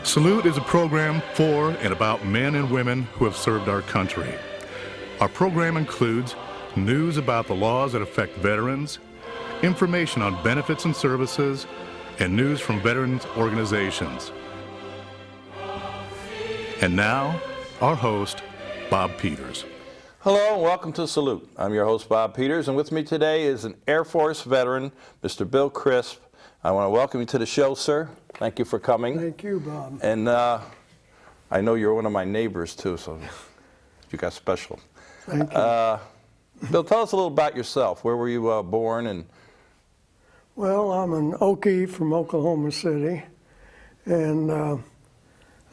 Salute is a program for and about men and women who have served our country. Our program includes news about the laws that affect veterans, information on benefits and services, and news from veterans organizations. And now, our host, Bob Peters. Hello and welcome to Salute. I'm your host, Bob Peters, and with me today is an Air Force veteran, Mr. Bill Crisp. I want to welcome you to the show, sir. Thank you for coming. Thank you, Bob. And I know you're one of my neighbors, too, so you got special. Thank you. Bill, tell us a little about yourself. Where were you born? And Well, I'm an Okie from Oklahoma City, and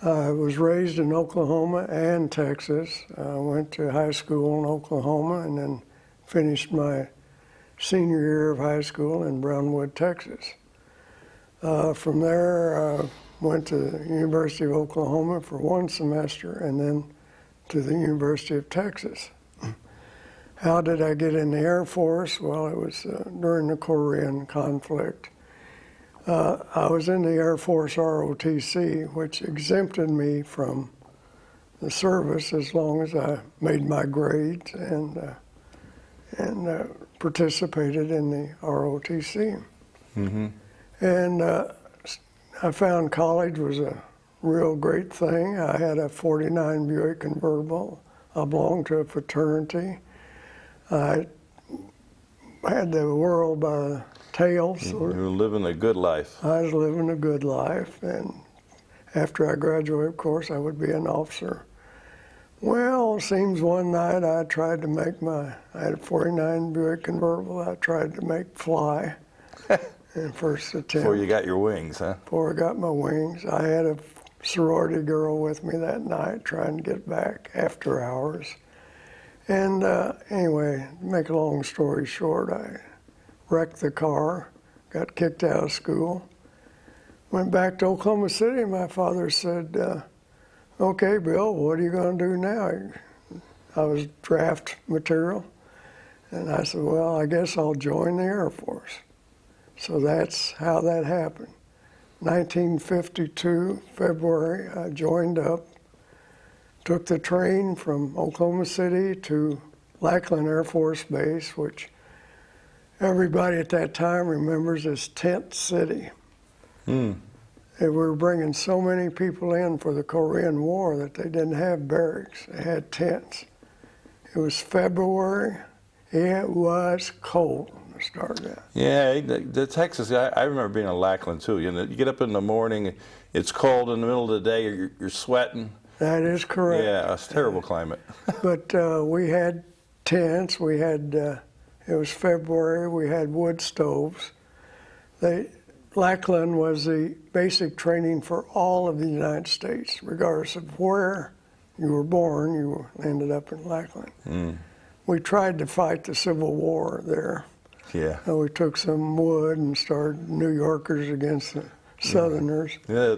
I was raised in Oklahoma and Texas. I went to high school in Oklahoma and then finished my senior year of high school in Brownwood, Texas. From there, I went to the University of Oklahoma for one semester and then to the University of Texas. How did I get in the Air Force? Well, it was during the Korean conflict. I was in the Air Force ROTC, which exempted me from the service as long as I made my grades and participated in the ROTC. Mm-hmm. And I found college was a real great thing. I had a 49 Buick convertible. I belonged to a fraternity. I had the world by the tail. you were living a good life. I was living a good life, and after I graduated, of course, I would be an officer. Well, it seems one night I tried to make I had a 49 Buick convertible, I tried to make fly in first attempt. Before you got your wings, huh? Before I got my wings. I had a sorority girl with me that night trying to get back after hours. And anyway, to make a long story short, I wrecked the car, got kicked out of school, went back to Oklahoma City. My father said, okay, Bill, what are you going to do now? I was draft material. And I said, well, I guess I'll join the Air Force. So that's how that happened. 1952, February, I joined up, took the train from Oklahoma City to Lackland Air Force Base, which everybody at that time remembers as Tent City. Mm. They were bringing so many people in for the Korean War that they didn't have barracks. They had tents. It was February. It was cold when it started out. Yeah, the Texas, I remember being in Lackland, too. You get up in the morning, it's cold in the middle of the day, you're sweating. That is correct. Yeah, it's a terrible climate. But we had tents. We had, it was February, we had wood stoves. Lackland was the basic training for all of the United States, regardless of where you were born, you ended up in Lackland. Mm. We tried to fight the Civil War there. Yeah. And we took some wood and started New Yorkers against the Southerners. Yeah,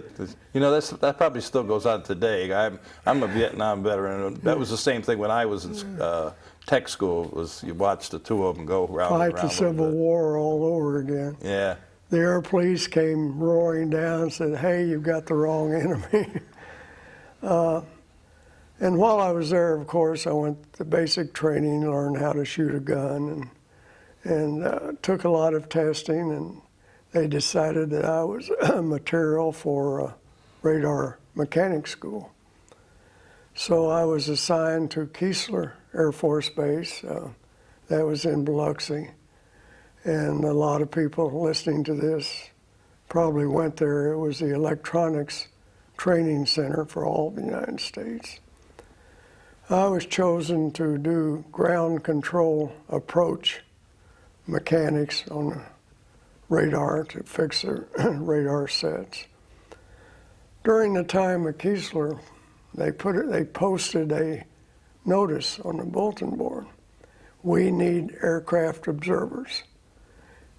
that probably still goes on today. I'm a Vietnam veteran. That was the same thing when I was in tech school. You watched the two of them go round and round. Fight the Civil War all over again. Yeah. The air police came roaring down and said, hey, you've got the wrong enemy. And while I was there, of course, I went to basic training, learned how to shoot a gun, and took a lot of testing, and they decided that I was material for radar mechanic school. So I was assigned to Keesler Air Force Base. That was in Biloxi. And a lot of people listening to this probably went there. It was the electronics training center for all of the United States. I was chosen to do ground control approach mechanics on the radar to fix the radar sets. During the time at Keesler, they posted a notice on the bulletin board. We need aircraft observers.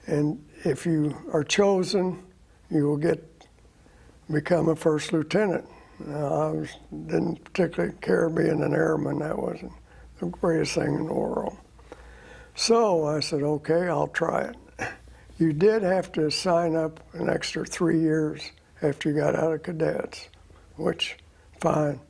And if you are chosen, you will become a first lieutenant. I didn't particularly care being an airman. That wasn't the greatest thing in the world. So I said, okay, I'll try it. You did have to sign up an extra 3 years after you got out of cadets. which, fine.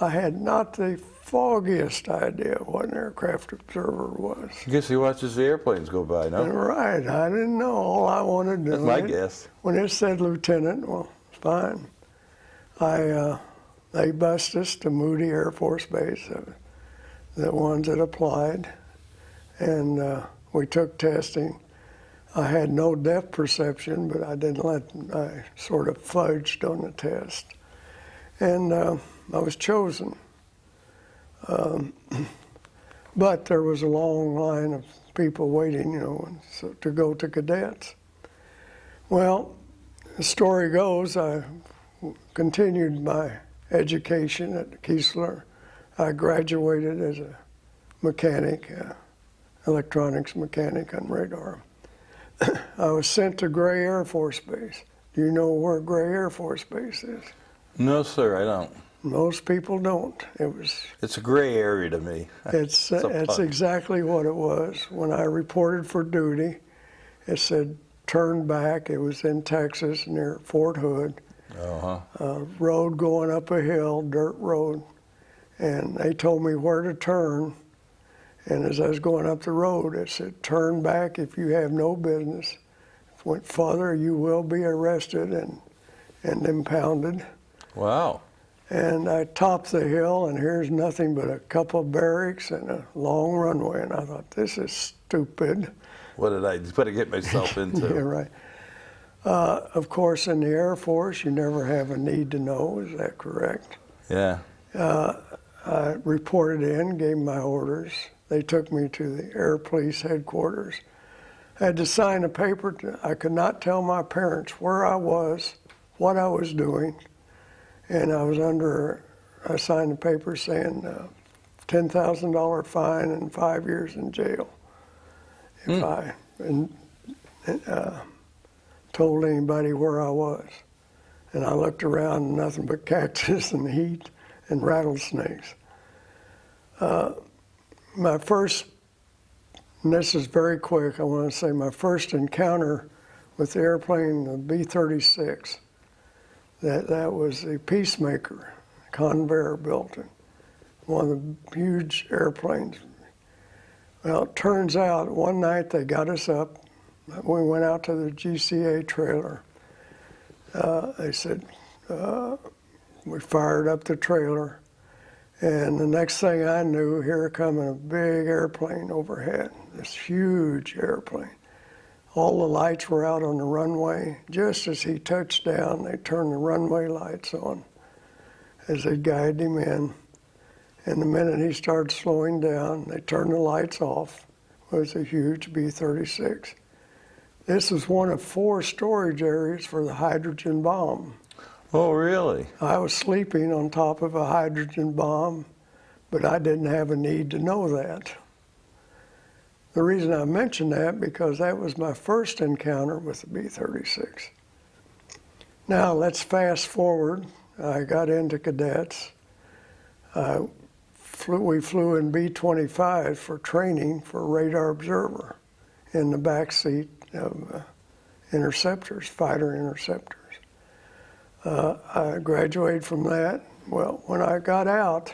I had not the foggiest idea what an aircraft observer was. I guess he watches the airplanes go by, no? Right, I didn't know. All I wanted to That's my guess. When it said lieutenant, well, fine. They bused us to Moody Air Force Base, the ones that applied, and we took testing. I had no depth perception, but I sort of fudged on the test. And I was chosen. But there was a long line of people waiting, to go to cadets. Well, the story goes, I continued my education at Keesler. I graduated as a mechanic, electronics mechanic on radar. I was sent to Gray Air Force Base. Do you know where Gray Air Force Base is? No, sir, I don't. Most people don't. It's a gray area to me. It's exactly what it was. When I reported for duty, it said turn back. It was in Texas near Fort Hood. Road going up a hill, dirt road. And they told me where to turn. And as I was going up the road, it said turn back if you have no business. If you went further, you will be arrested and impounded. Wow. And I topped the hill, and here's nothing but a couple of barracks and a long runway. And I thought, this is stupid. What did I get myself into? Yeah, right. Of course, in the Air Force, you never have a need to know. Is that correct? Yeah. I reported in, gave my orders. They took me to the Air Police headquarters. I had to sign a paper. I could not tell my parents where I was, what I was doing. And I signed a paper saying $10,000 fine and 5 years in jail if I told anybody where I was. And I looked around and nothing but cactus and heat and rattlesnakes. My first, and this is very quick, I want to say my first encounter with the airplane, the B-36. That was a Peacemaker, Convair built it, one of the huge airplanes. Well, it turns out one night they got us up. We went out to the GCA trailer. They said, we fired up the trailer, and the next thing I knew, here coming a big airplane overhead, this huge airplane. All the lights were out on the runway. Just as he touched down, they turned the runway lights on as they guided him in. And the minute he started slowing down, they turned the lights off. It was a huge B-36. This was one of 4 storage areas for the hydrogen bomb. Oh, really? I was sleeping on top of a hydrogen bomb, but I didn't have a need to know that. The reason I mention that, because that was my first encounter with the B-36. Now let's fast forward. I got into cadets. We flew in B-25 for training for radar observer in the back seat of interceptors, fighter interceptors. I graduated from that. Well, when I got out,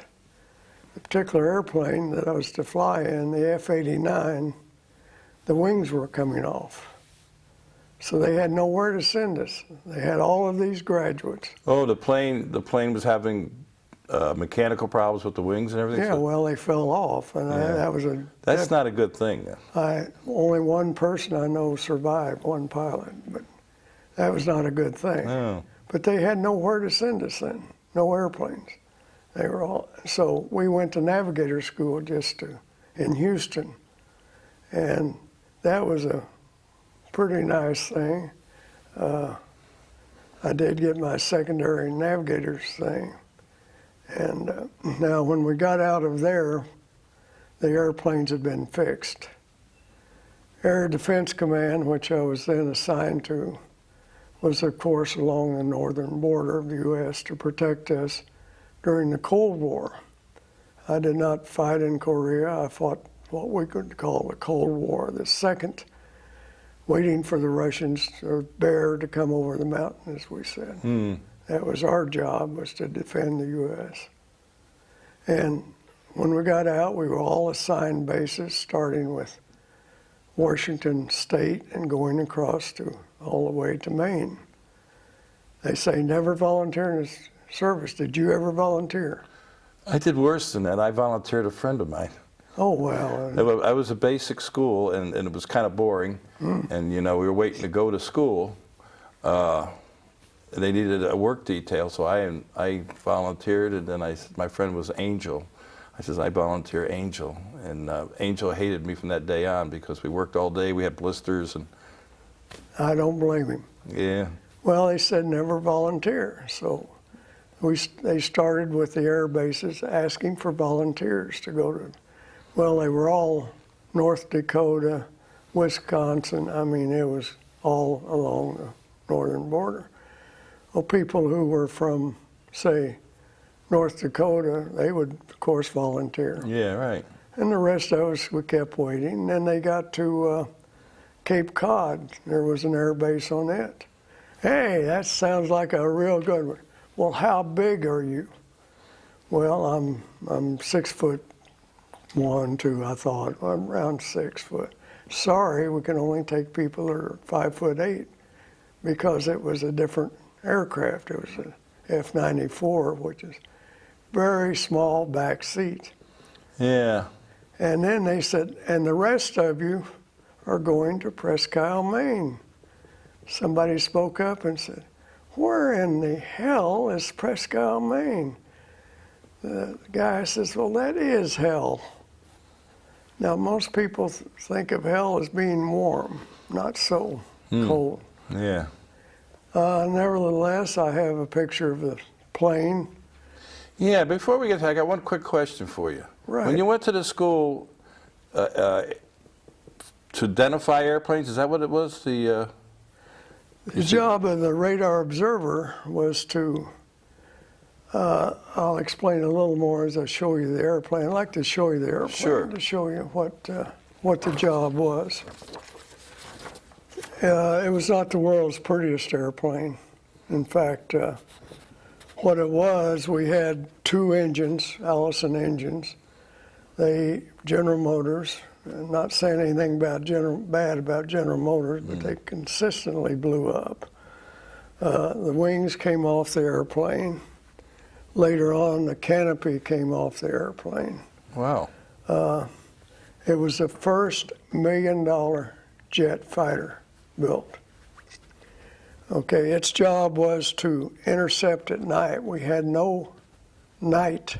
the particular airplane that I was to fly in, the F-89, the wings were coming off. So they had nowhere to send us. They had all of these graduates. Oh, the plane was having mechanical problems with the wings and everything? Yeah, well, they fell off, and That's not a good thing. Only one person I know survived, one pilot, but that was not a good thing. Oh. But they had nowhere to send us then, no airplanes. So we went to navigator school in Houston, and that was a pretty nice thing. I did get my secondary navigator's thing. And now when we got out of there, the airplanes had been fixed. Air Defense Command, which I was then assigned to, was of course along the northern border of the U.S. to protect us during the Cold War. I did not fight in Korea. I fought what we could call the Cold War, the second, waiting for the Russians or bear to come over the mountain, as we said. That was our job, was to defend the U.S. And when we got out, we were all assigned bases, starting with Washington State and going across to all the way to Maine. They say never volunteer in the service. Did you ever volunteer? I did worse than that. I volunteered a friend of mine. Oh, well. I was a basic school, and it was kind of boring. And, you know, we were waiting to go to school. They needed a work detail, so I volunteered, and then my friend was Angel. I says, I volunteer Angel. And Angel hated me from that day on because we worked all day, we had blisters. And I don't blame him. yeah. Well, they said never volunteer. So they started with the air bases asking for volunteers to go to, well, they were all North Dakota, Wisconsin. I mean, it was all along the northern border. Well, people who were from, say, North Dakota, they would, of course, volunteer. Yeah, right. And the rest of us, we kept waiting. And then they got to Cape Cod. There was an air base on it. Hey, that sounds like a real good one. Well, how big are you? Well, I'm 6'1", 2", I thought. I'm around 6 foot. Sorry, we can only take people that are 5'8", because it was a different aircraft. It was an F-94, which is very small back seat. Yeah. And then they said, and the rest of you are going to Presque Isle, Maine. Somebody spoke up and said, where in the hell is Presque Isle, Maine? The guy says, well, that is hell. Now, most people think of hell as being warm, not so cold. Yeah. Nevertheless, I have a picture of the plane. Yeah, before we get to that, I got one quick question for you. Right. When you went to the school to identify airplanes, is that what it was? The job of the radar observer was to, I'll explain a little more as I show you the airplane. I'd like to show you the airplane, Sure. to show you what the job was. It was not the world's prettiest airplane. In fact, what it was, we had 2 engines, Allison engines. General Motors, not saying anything bad about General Motors, but they consistently blew up. The wings came off the airplane. Later on, the canopy came off the airplane. Wow. It was the first $1 million jet fighter built. Okay, its job was to intercept at night. We had no night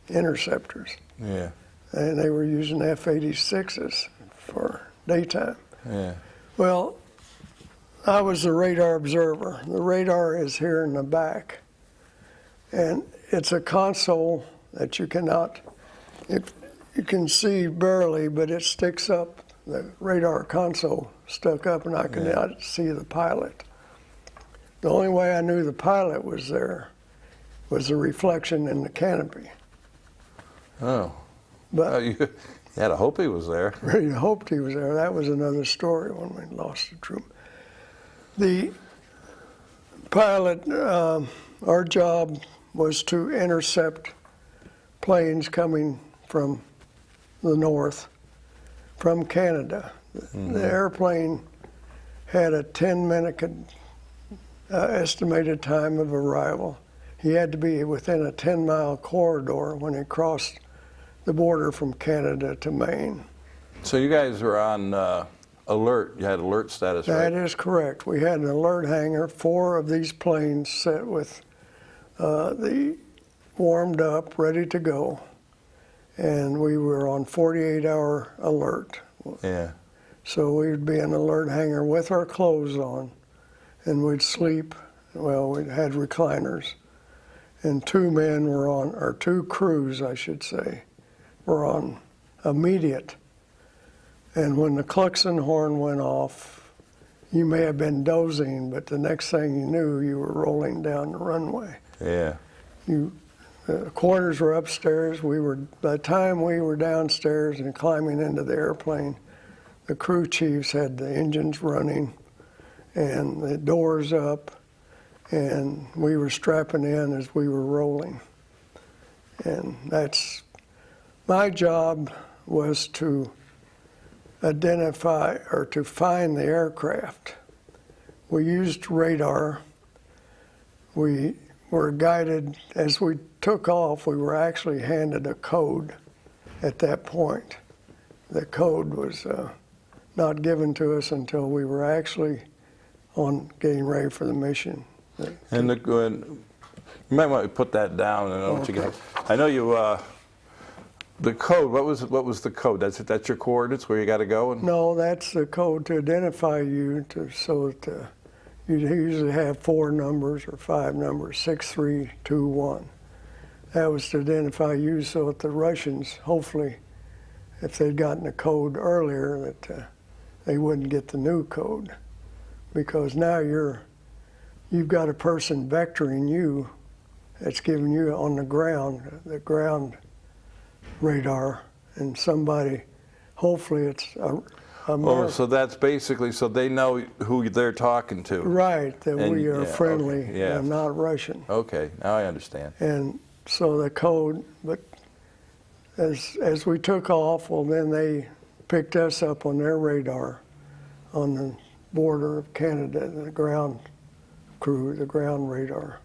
interceptors. Yeah. And they were using F-86s for daytime. Yeah. Well, I was the radar observer. The radar is here in the back. And it's a console that you cannot, you can see barely, but it sticks up. The radar console stuck up, and I could not see the pilot. The only way I knew the pilot was there was the reflection in the canopy. Oh. But You had to hope he was there. really hoped he was there. That was another story when we lost the troop. The pilot, our job was to intercept planes coming from the north, from Canada. The airplane had a 10-minute estimated time of arrival. He had to be within a 10-mile corridor when he crossed the border from Canada to Maine. So you guys were on alert. You had alert status, right? That is correct. We had an alert hangar, 4 of these planes set with the warmed up, ready to go. And we were on 48-hour alert. Yeah. So we'd be in an alert hangar with our clothes on, and we'd sleep. Well, we had recliners. And 2 men were on, or 2 crews, I should say, were on immediate. And when the klaxon horn went off, you may have been dozing, but the next thing you knew, you were rolling down the runway. Yeah. The quarters were upstairs. By the time we were downstairs and climbing into the airplane, the crew chiefs had the engines running and the doors up, and we were strapping in as we were rolling. And that's my job, was to identify or to find the aircraft. We used radar. We were guided as we took off. We were actually handed a code at that point. The code was not given to us until we were actually on getting ready for the mission. And you might want to put that down. I know what you got. I know you. The code. What was the code? That's your coordinates where you got to go. No, that's the code to identify you. So that you usually have 4 numbers or 5 numbers, 6, 3, 2, 1. That was to identify you, so that the Russians, hopefully, if they'd gotten the code earlier, that they wouldn't get the new code, because now you've got a person vectoring you that's giving you on the ground radar, and somebody, hopefully it's so that's basically, so they know who they're talking to. Right, that we are friendly okay, and not Russian. Okay, now I understand. And so the code, but as we took off, well, then they picked us up on their radar on the border of Canada, the ground crew, the ground radar.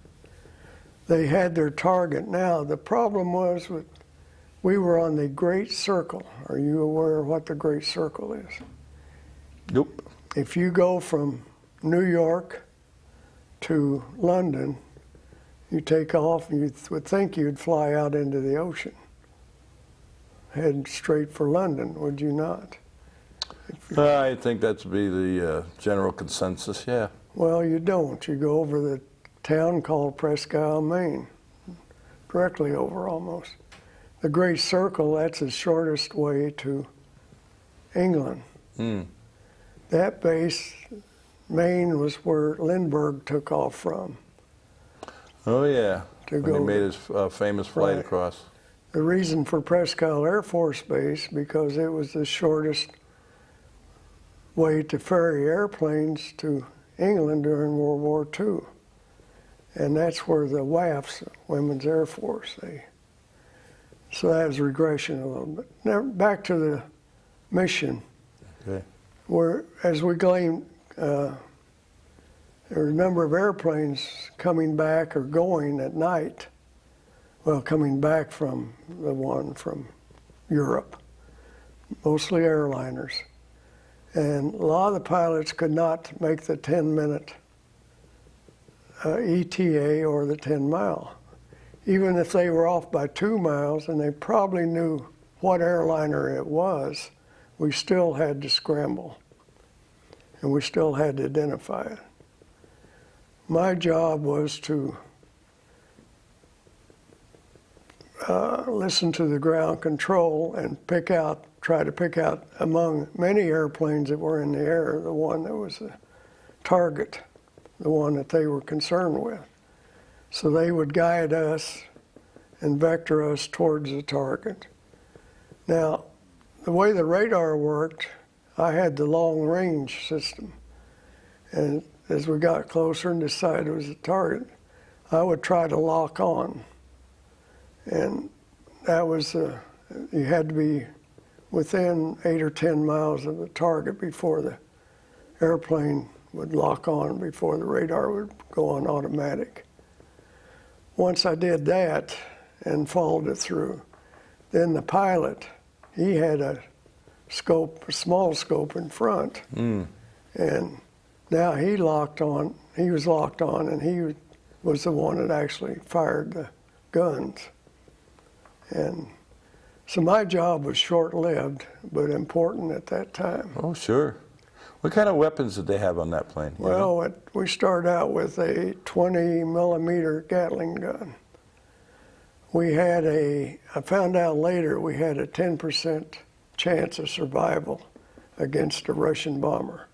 They had their target. Now, the problem was we were on the Great Circle. Are you aware of what the Great Circle is? Nope. If you go from New York to London, you take off and you would think you'd fly out into the ocean, head straight for London, would you not? I think that would be the general consensus, yeah. Well, you don't. You go over the town called Presque Isle, Maine, directly over almost. The Great Circle, that's the shortest way to England. That base, Maine, was where Lindbergh took off from. Oh, yeah. To When he go, made his famous flight right. across. The reason for Presque Isle Air Force Base, because it was the shortest way to ferry airplanes to England during World War II. And that's where the WAFs, Women's Air Force, so that was regression a little bit. Now back to the mission. Okay. Where, as we gleaned, there were a number of airplanes coming back or going at night. Well, coming back from the one from Europe, mostly airliners. And a lot of the pilots could not make the 10-minute ETA or the 10-mile. Even if they were off by 2 miles and they probably knew what airliner it was, we still had to scramble. And we still had to identify it. My job was to listen to the ground control and try to pick out among many airplanes that were in the air, the one that was the target, the one that they were concerned with. So they would guide us and vector us towards the target. Now, the way the radar worked, I had the long range system. And as we got closer and decided it was a target, I would try to lock on. And that was, you had to be within 8 or 10 miles of the target before the airplane would lock on, before the radar would go on automatic. Once I did that and followed it through, then the pilot, he had a scope, a small scope in front. And now he was locked on, and he was the one that actually fired the guns. And so my job was short-lived, but important at that time. Oh, sure. What kind of weapons did they have on that plane? Well, we started out with a 20-millimeter Gatling gun. We had I found out later, we had a 10% chance of survival against a Russian bomber.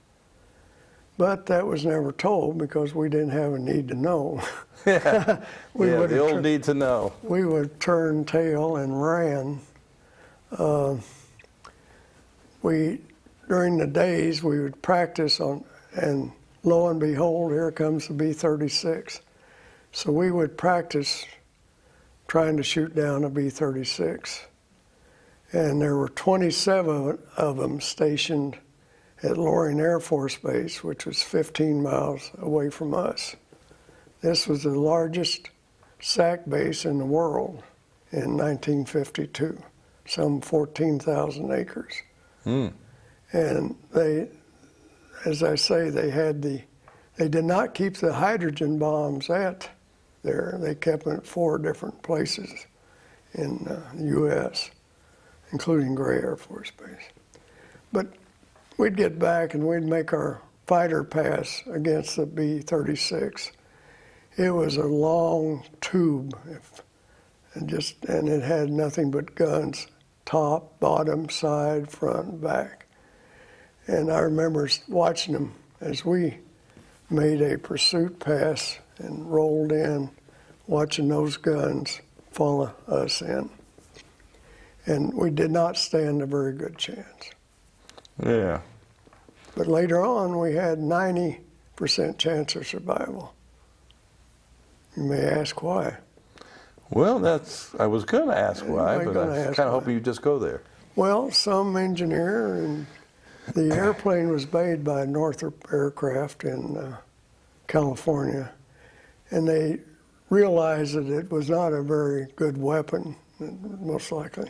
But that was never told because we didn't have a need to know. The old need to know. We would turn tail and ran. During the days, we would practice on and lo and behold, here comes the B-36. So we would practice trying to shoot down a B-36. And there were 27 of them stationed at Loring Air Force Base, which was 15 miles away from us. This was the largest SAC base in the world in 1952, some 14,000 acres. And they, as I say, they did not keep the hydrogen bombs at there. They kept them at 4 different places in the U.S., including Gray Air Force Base. But we'd get back and we'd make our fighter pass against the B-36. It was a long tube, and it had nothing but guns, top, bottom, side, front, back. And I remember watching them as we made a pursuit pass and rolled in, watching those guns follow us in. And we did not stand a very good chance. Yeah. But later on, we had 90% chance of survival. You may ask why. Well, I was going to ask why, but I was kind of hoping you'd just go there. Well, some engineer, and the airplane was made by Northrop Aircraft in California, and they realized that it was not a very good weapon, most likely.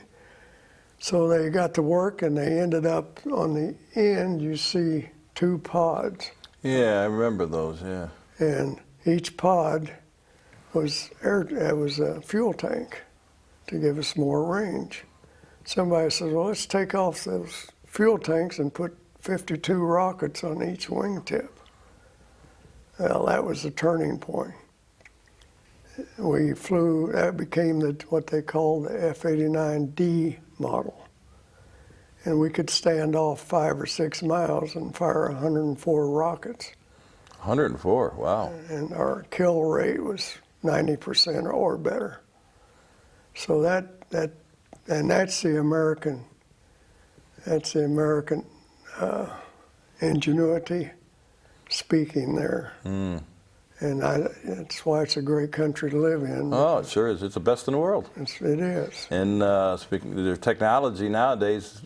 So they got to work, and they ended up on the end, you see 2 pods. Yeah, I remember those, yeah. And each pod was a fuel tank to give us more range. Somebody says, well, let's take off those fuel tanks and put 52 rockets on each wingtip. Well, that was the turning point. We flew, that became what they called the F-89D model. And we could stand off 5 or 6 miles and fire 104 rockets. 104, wow. And our kill rate was 90% or better. So that's the American ingenuity speaking there. And that's why it's a great country to live in. Oh, it sure is. It's the best in the world. It is. And speaking of their technology nowadays,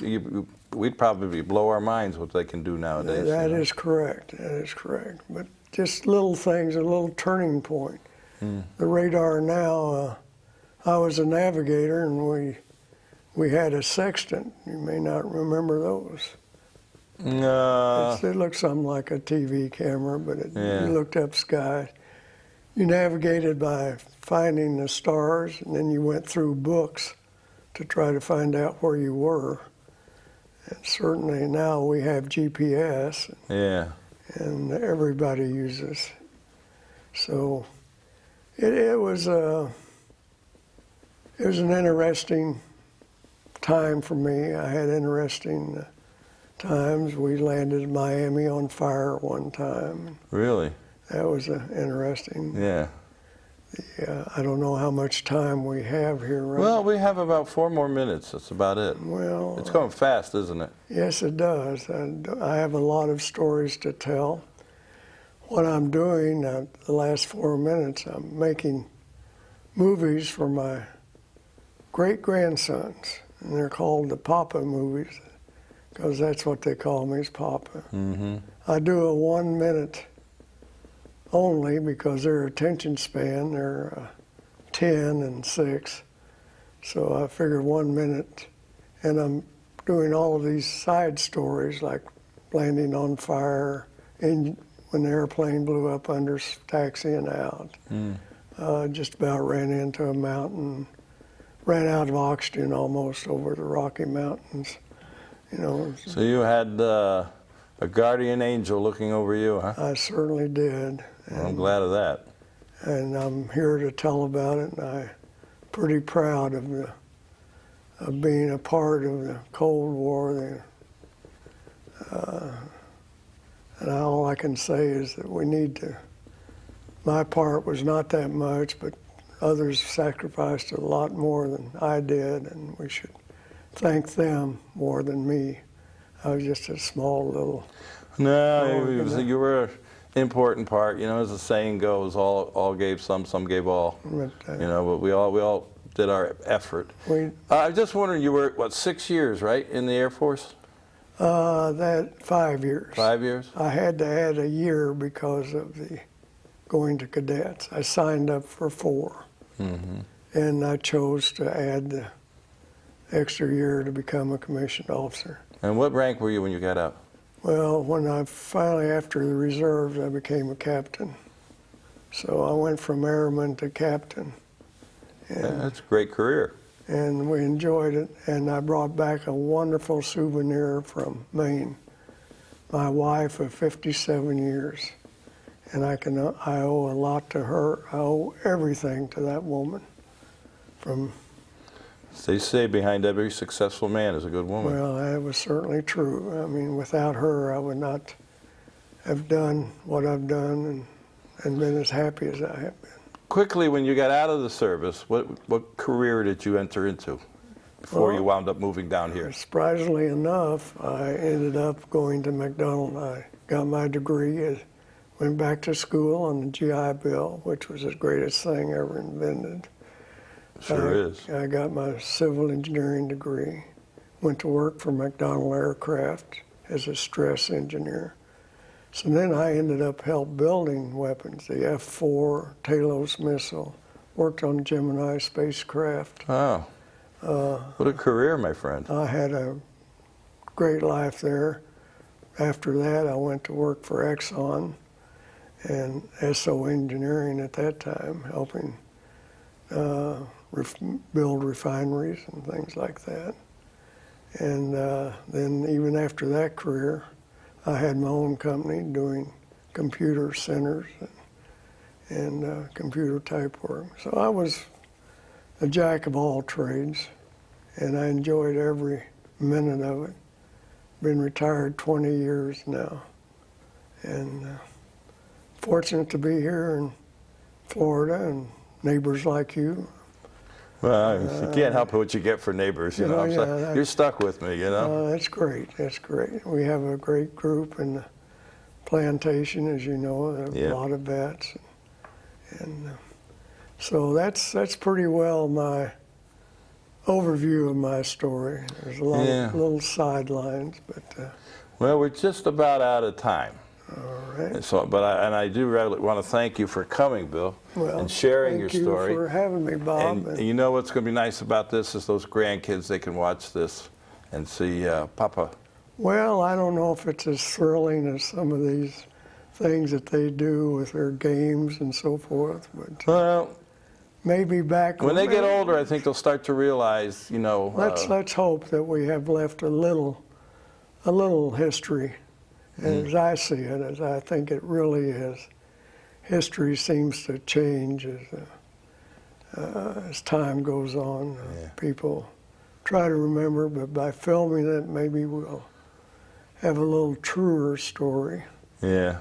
we'd probably blow our minds what they can do nowadays. That is correct. That is correct. But just little things, a little turning point. The radar now, I was a navigator, and we had a sextant. You may not remember those. It looked something like a TV camera, but you looked up sky. You navigated by finding the stars, and then you went through books to try to find out where you were. And certainly now we have GPS, and everybody uses. So it was an interesting time for me. I had interesting times. We landed in Miami on fire one time. Really? That was interesting. Yeah. I don't know how much time we have here. Right? Well, we have about 4 more minutes. That's about it. Well, it's going fast, isn't it? Yes, it does. I have a lot of stories to tell. What I'm doing the last 4 minutes, I'm making movies for my great-grandsons, and they're called the Papa movies, because that's what they call me, is Papa. I do a 1 minute only because their attention span, they're 10 and 6. So I figured 1 minute, and I'm doing all of these side stories like landing on fire, and when the airplane blew up under, taxiing out. Just about ran into a mountain, ran out of oxygen almost over the Rocky Mountains. You know. So you had a guardian angel looking over you, huh? I certainly did. Well, I'm glad of that. And I'm here to tell about it, and I'm pretty proud of being a part of the Cold War. And all I can say is that we need to, my part was not that much, but others sacrificed a lot more than I did, and we should thank them more than me. I was just a small little... No, important part. You know, as the saying goes, all gave some gave all. But, You know, but we all did our effort. I'm just wondering, you were, what, 6 years, right, in the Air Force? that 5 years. 5 years? I had to add a year because of the going to cadets. I signed up for 4, and I chose to add the extra year to become a commissioned officer. And what rank were you when you got out? Well, when I finally, after the reserves, I became a captain. So I went from airman to captain. Yeah, that's a great career. And we enjoyed it, and I brought back a wonderful souvenir from Maine. My wife of 57 years, and I owe a lot to her. I owe everything to that woman. They say behind every successful man is a good woman. Well, that was certainly true. I mean, without her, I would not have done what I've done and been as happy as I have been. Quickly, when you got out of the service, what career did you enter into before you wound up moving down here? Surprisingly enough, I ended up going to McDonald. I got my degree and went back to school on the GI Bill, which was the greatest thing ever invented. Sure is. I got my civil engineering degree, went to work for McDonnell Aircraft as a stress engineer. So then I ended up help building weapons, the F-4, Talos missile, worked on Gemini spacecraft. Oh, what a career, my friend. I had a great life there. After that, I went to work for Exxon and SO Engineering at that time, helping build refineries and things like that. And then even after that career, I had my own company doing computer centers and computer type work. So I was a jack of all trades, and I enjoyed every minute of it. Been retired 20 years now, and fortunate to be here in Florida and neighbors like you. Well, you can't help what you get for neighbors, you know. Yeah, you're stuck with me, you know. That's great. That's great. We have a great group in the plantation, as you know. There are a lot of vets, and so that's pretty well my overview of my story. There's a lot of little sidelines, but. Well, we're just about out of time. All right. So, I do really want to thank you for coming, Bill, and sharing your story. Thank you for having me, Bob. And you know what's going to be nice about this is those grandkids, they can watch this and see Papa. Well, I don't know if it's as thrilling as some of these things that they do with their games and so forth, but well, maybe back when they get older, I think they'll start to realize, you know. Let's hope that we have left a little history. As I see it, as I think it really is, history seems to change as time goes on. People try to remember, but by filming it, maybe we'll have a little truer story. Yeah.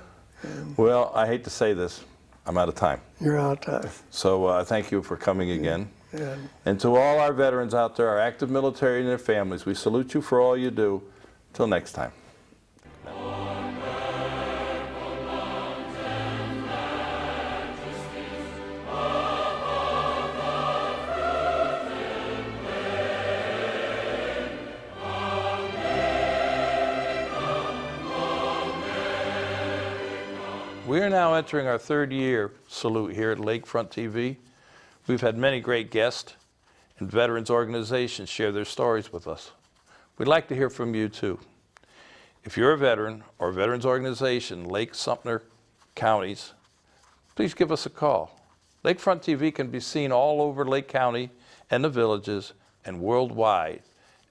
Well, I hate to say this, I'm out of time. You're out of time. So thank you for coming again. And to all our veterans out there, our active military and their families, we salute you for all you do. Till next time. We are now entering our 3rd year salute here at Lakefront TV. We've had many great guests and veterans organizations share their stories with us. We'd like to hear from you too. If you're a veteran or a veterans organization, Lake Sumter counties, please give us a call. Lakefront TV can be seen all over Lake County and the villages and worldwide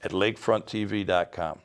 at lakefronttv.com.